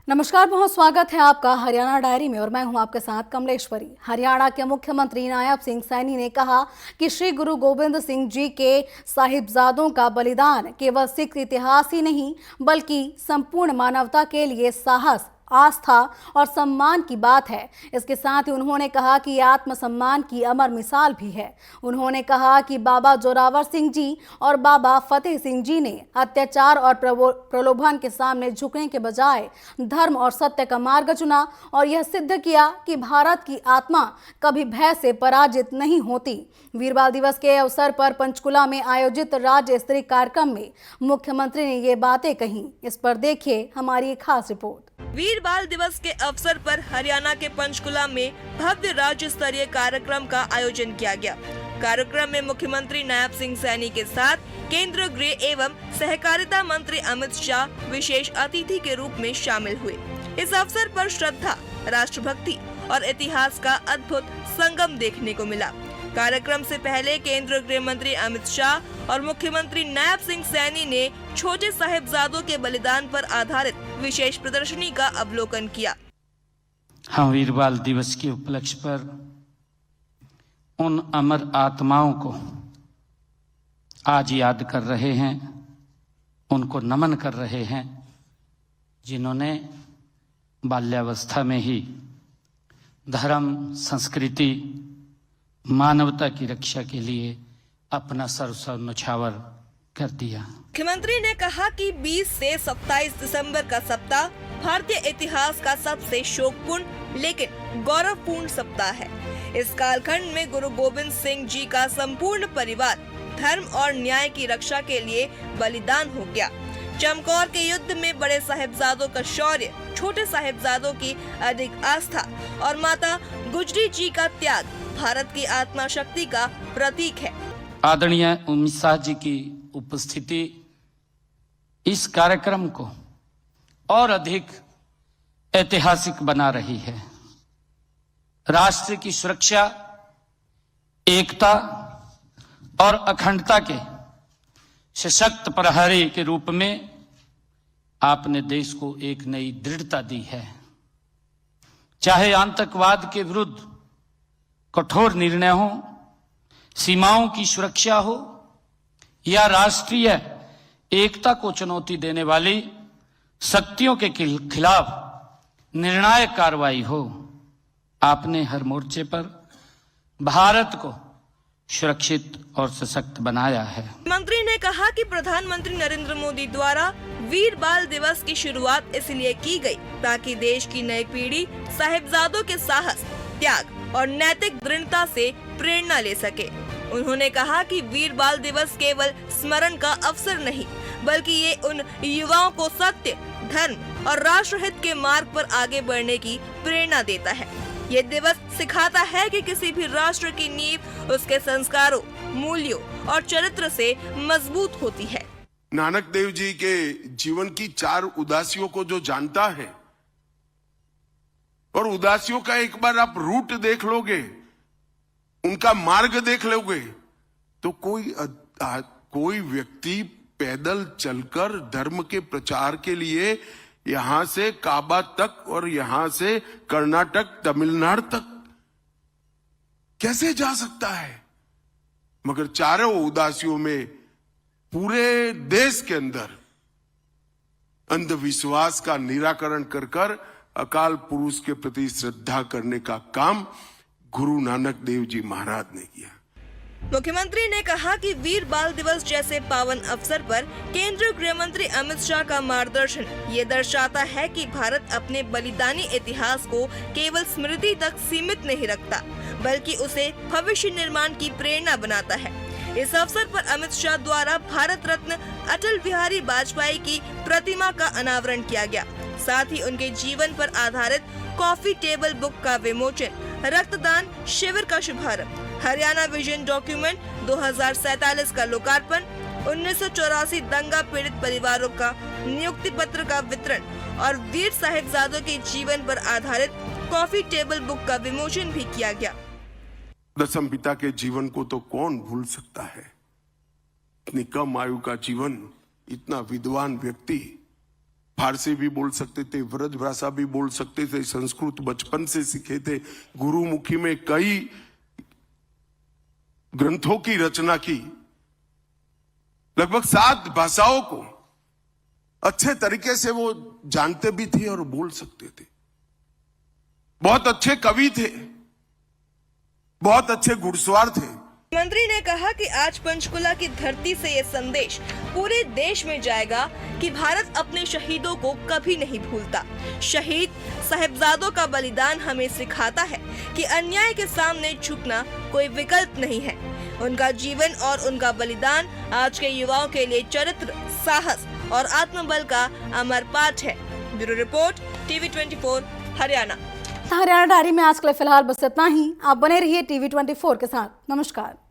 नमस्कार, बहुत स्वागत है आपका हरियाणा डायरी में और मैं हूं आपके साथ कमलेश्वरी। हरियाणा के मुख्यमंत्री नायब सिंह सैनी ने कहा कि श्री गुरु गोबिंद सिंह जी के साहिबजादों का बलिदान केवल सिख इतिहास ही नहीं बल्कि संपूर्ण मानवता के लिए साहस, आस्था और सम्मान की बात है। इसके साथ ही उन्होंने कहा कि आत्मसम्मान की अमर मिसाल भी है। उन्होंने कहा कि बाबा जोरावर सिंह जी और बाबा फतेह सिंह जी ने अत्याचार और प्रलोभन के सामने झुकने के बजाय धर्म और सत्य का मार्ग चुना और यह सिद्ध किया कि भारत की आत्मा कभी भय से पराजित नहीं होती। वीर बाल दिवस के अवसर पर पंचकुला में आयोजित राज्य स्तरीय कार्यक्रम में मुख्यमंत्री ने ये बातें कही। इस पर देखिए हमारी एक खास रिपोर्ट। वीर बाल दिवस के अवसर पर हरियाणा के पंचकुला में भव्य राज्य स्तरीय कार्यक्रम का आयोजन किया गया। कार्यक्रम में मुख्यमंत्री नायब सिंह सैनी के साथ केंद्रीय गृह एवं सहकारिता मंत्री अमित शाह विशेष अतिथि के रूप में शामिल हुए। इस अवसर पर श्रद्धा, राष्ट्रभक्ति और इतिहास का अद्भुत संगम देखने को मिला। कार्यक्रम से पहले केंद्रीय गृह मंत्री अमित शाह और मुख्यमंत्री नायब सिंह सैनी ने छोटे साहिबजादों के बलिदान पर आधारित विशेष प्रदर्शनी का अवलोकन किया। हम वीर बाल दिवस के उपलक्ष्य पर उन अमर आत्माओं को आज याद कर रहे हैं, उनको नमन कर रहे हैं, जिन्होंने बाल्यावस्था में ही धर्म, संस्कृति, मानवता की रक्षा के लिए अपना सर्वस्व न्यौछावर कर दिया। मुख्यमंत्री ने कहा कि 20 से 27 दिसंबर का सप्ताह भारतीय इतिहास का सबसे शोकपूर्ण लेकिन गौरवपूर्ण सप्ताह है। इस कालखंड में गुरु गोबिंद सिंह जी का संपूर्ण परिवार धर्म और न्याय की रक्षा के लिए बलिदान हो गया। चमकौर के युद्ध में बड़े साहिबजादों का शौर्य, छोटे साहिबजादों की अधिक आस्था और माता गुजरी जी का त्याग भारत की आत्मा शक्ति का प्रतीक है। आदरणीय अमित शाह जी की उपस्थिति इस कार्यक्रम को और अधिक ऐतिहासिक बना रही है। राष्ट्र की सुरक्षा, एकता और अखंडता के सशक्त प्रहरी के रूप में आपने देश को एक नई दृढ़ता दी है। चाहे आतंकवाद के विरुद्ध कठोर निर्णय हो, सीमाओं की सुरक्षा हो या राष्ट्रीय एकता को चुनौती देने वाली शक्तियों के खिलाफ निर्णायक कार्रवाई हो, आपने हर मोर्चे पर भारत को सुरक्षित और सशक्त बनाया है। मंत्री ने कहा कि प्रधानमंत्री नरेंद्र मोदी द्वारा वीर बाल दिवस की शुरुआत इसलिए की गई ताकि देश की नई पीढ़ी साहिबजादों के साहस, त्याग और नैतिक दृढ़ता से प्रेरणा ले सके। उन्होंने कहा कि वीर बाल दिवस केवल स्मरण का अवसर नहीं बल्कि ये उन युवाओं को सत्य, धर्म और राष्ट्रहित के मार्ग पर आगे बढ़ने की प्रेरणा देता है। ये दिवस सिखाता है कि किसी भी राष्ट्र की नींव उसके संस्कारों, मूल्यों और चरित्र से मजबूत होती है। नानक देव जी के जीवन की 4 उदासियों को जो जानता है और उदासियों का एक बार आप रूट देख लोगे, उनका मार्ग देख लोगे, तो कोई व्यक्ति पैदल चलकर धर्म के प्रचार के लिए यहां से काबा तक और यहां से कर्नाटक, तमिलनाडु तक कैसे जा सकता है? मगर चारों उदासियों में पूरे देश के अंदर अंधविश्वास का निराकरण कर अकाल पुरुष के प्रति श्रद्धा करने का काम गुरु नानक देव जी महाराज ने किया। मुख्यमंत्री ने कहा कि वीर बाल दिवस जैसे पावन अवसर पर केंद्रीय गृह मंत्री अमित शाह का मार्गदर्शन ये दर्शाता है कि भारत अपने बलिदानी इतिहास को केवल स्मृति तक सीमित नहीं रखता बल्कि उसे भविष्य निर्माण की प्रेरणा बनाता है। इस अवसर पर अमित शाह द्वारा भारत रत्न अटल बिहारी वाजपेयी की प्रतिमा का अनावरण किया गया। साथ ही उनके जीवन पर आधारित कॉफी टेबल बुक का विमोचन, रक्तदान शिविर का शुभारंभ, हरियाणा विजन डॉक्यूमेंट 2047 का लोकार्पण, 1984 दंगा पीड़ित परिवारों का नियुक्ति पत्र का वितरण और वीर साहिबजादों के जीवन पर आधारित कॉफी टेबल बुक का विमोचन भी किया गया। दशम पिता के जीवन को तो कौन भूल सकता है, इतनी कम आयु का जीवन, इतना विद्वान व्यक्ति, फारसी भी बोल सकते थे, ब्रज भाषा भी बोल सकते थे, संस्कृत बचपन से सीखे थे, गुरुमुखी में कई ग्रंथों की रचना की, लगभग 7 भाषाओं को अच्छे तरीके से वो जानते भी थे और बोल सकते थे। बहुत अच्छे कवि थे, बहुत अच्छे घुड़सवार थे। मंत्री ने कहा कि आज पंचकुला की धरती से ये संदेश पूरे देश में जाएगा कि भारत अपने शहीदों को कभी नहीं भूलता। शहीद साहिबजादों का बलिदान हमें सिखाता है कि अन्याय के सामने झुकना कोई विकल्प नहीं है। उनका जीवन और उनका बलिदान आज के युवाओं के लिए चरित्र, साहस और आत्मबल का अमर पाठ है। Bureau report, TV 24 Haryana. Haryana diary में आज के लिए फिलहाल बस इतना ही। आप बने रहिए टीवी 24 के साथ। नमस्कार।